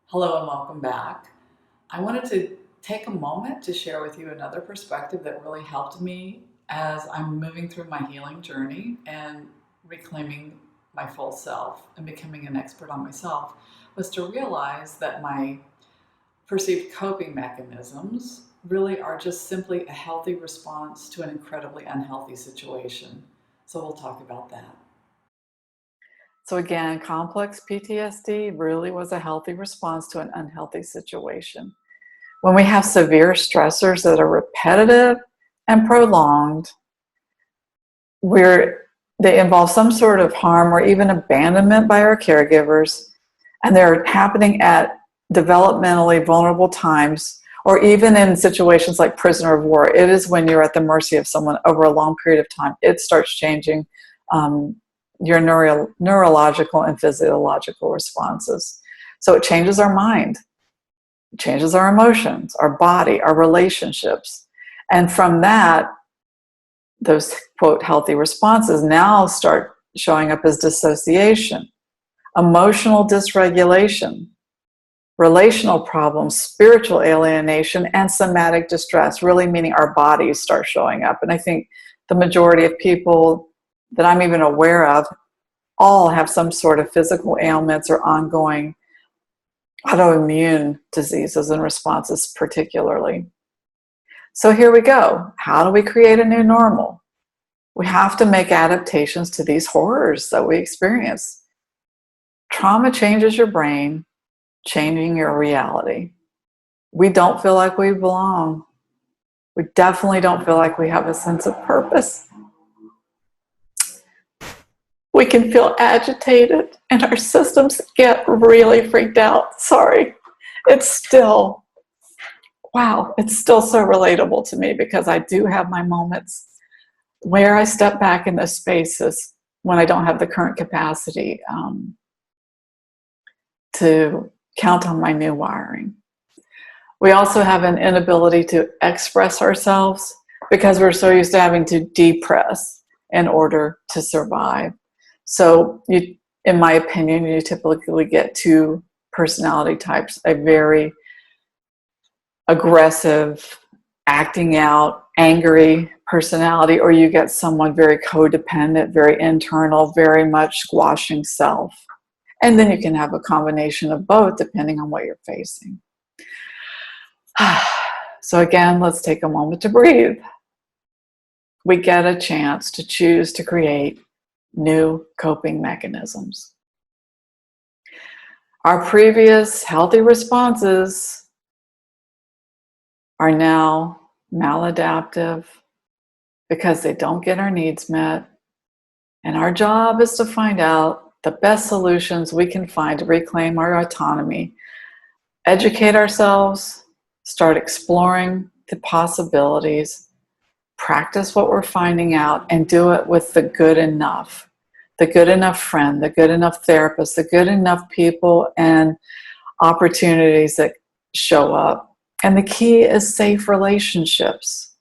Hello and welcome back. I wanted to take a moment to share with you another perspective that really helped me as I'm moving through my healing journey and reclaiming my full self and becoming an expert on myself, was to realize that my perceived coping mechanisms really are just simply a healthy response to an incredibly unhealthy situation. So we'll talk about that. So again, complex PTSD really was a healthy response to an unhealthy situation. When we have severe stressors that are repetitive and prolonged, they involve some sort of harm or even abandonment by our caregivers, and they're happening at developmentally vulnerable times, or even in situations like prisoner of war. It is when you're at the mercy of someone over a long period of time. It starts changing your neurological and physiological responses. So it changes our mind, it changes our emotions, our body, our relationships. And from that, those quote healthy responses now start showing up as dissociation, emotional dysregulation, relational problems, spiritual alienation, and somatic distress, really meaning our bodies start showing up. And I think the majority of people that I'm even aware of all have some sort of physical ailments or ongoing autoimmune diseases and responses particularly. So here we go. How do we create a new normal? We have to make adaptations to these horrors that we experience. Trauma changes your brain, changing your reality. We don't feel like we belong. We definitely don't feel like we have a sense of purpose. We can feel agitated and our systems get really freaked out. Sorry. It's still so relatable to me because I do have my moments where I step back in those spaces when I don't have the current capacity to count on my new wiring. We also have an inability to express ourselves because we're so used to having to depress in order to survive. So in my opinion, you typically get two personality types: a very aggressive, acting out, angry personality, or you get someone very codependent, very internal, very much squashing self. And then you can have a combination of both depending on what you're facing. So again, let's take a moment to breathe. We get a chance to choose to create new coping mechanisms. Our previous healthy responses are now maladaptive because they don't get our needs met. And our job is to find out the best solutions we can find to reclaim our autonomy, educate ourselves, start exploring the possibilities, practice what we're finding out, and do it with the good enough friend, the good enough therapist, the good enough people and opportunities that show up. And the key is safe relationships.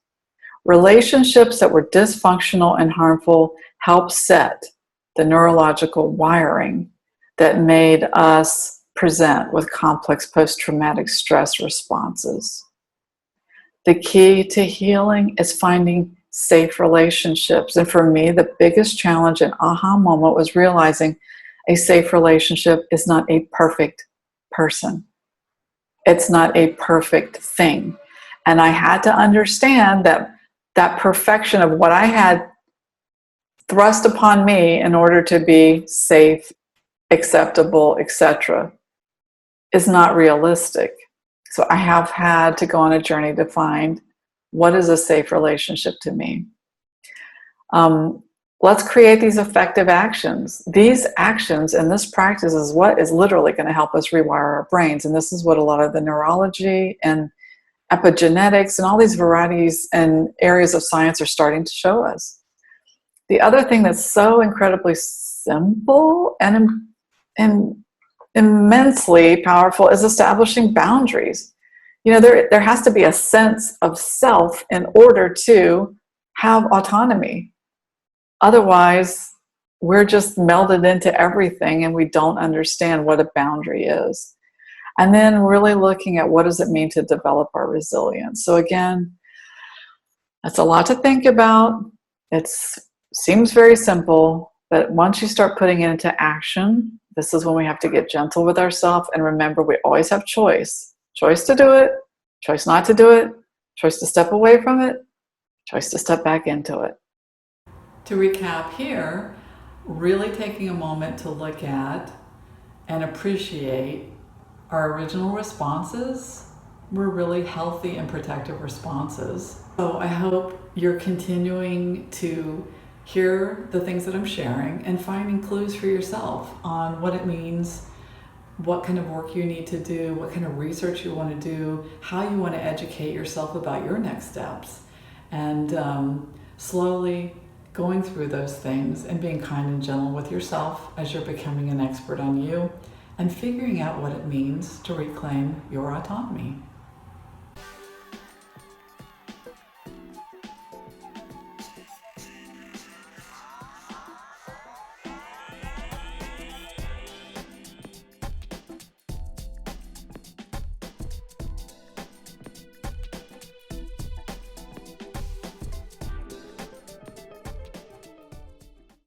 Relationships that were dysfunctional and harmful help set the neurological wiring that made us present with complex post-traumatic stress responses. The key to healing is finding safe relationships. And for me, the biggest challenge and aha moment was realizing a safe relationship is not a perfect person. It's not a perfect thing. And I had to understand that perfection of what I had thrust upon me in order to be safe, acceptable, etc., is not realistic. So I have had to go on a journey to find what is a safe relationship to me. Let's create these effective actions. These actions and this practice is what is literally going to help us rewire our brains. And this is what a lot of the neurology and epigenetics and all these varieties and areas of science are starting to show us. The other thing that's so incredibly simple and immensely powerful is establishing boundaries. You know, there has to be a sense of self in order to have autonomy. Otherwise, we're just melded into everything and we don't understand what a boundary is. And then really looking at what does it mean to develop our resilience. So again, that's a lot to think about. It seems very simple, but once you start putting it into action, this is when we have to get gentle with ourselves and remember we always have choice. Choice to do it, choice not to do it, choice to step away from it, choice to step back into it. To recap here, really taking a moment to look at and appreciate our original responses were really healthy and protective responses. So I hope you're continuing to hear the things that I'm sharing and finding clues for yourself on what it means, what kind of work you need to do, what kind of research you want to do, how you want to educate yourself about your next steps, and slowly going through those things and being kind and gentle with yourself as you're becoming an expert on you and figuring out what it means to reclaim your autonomy.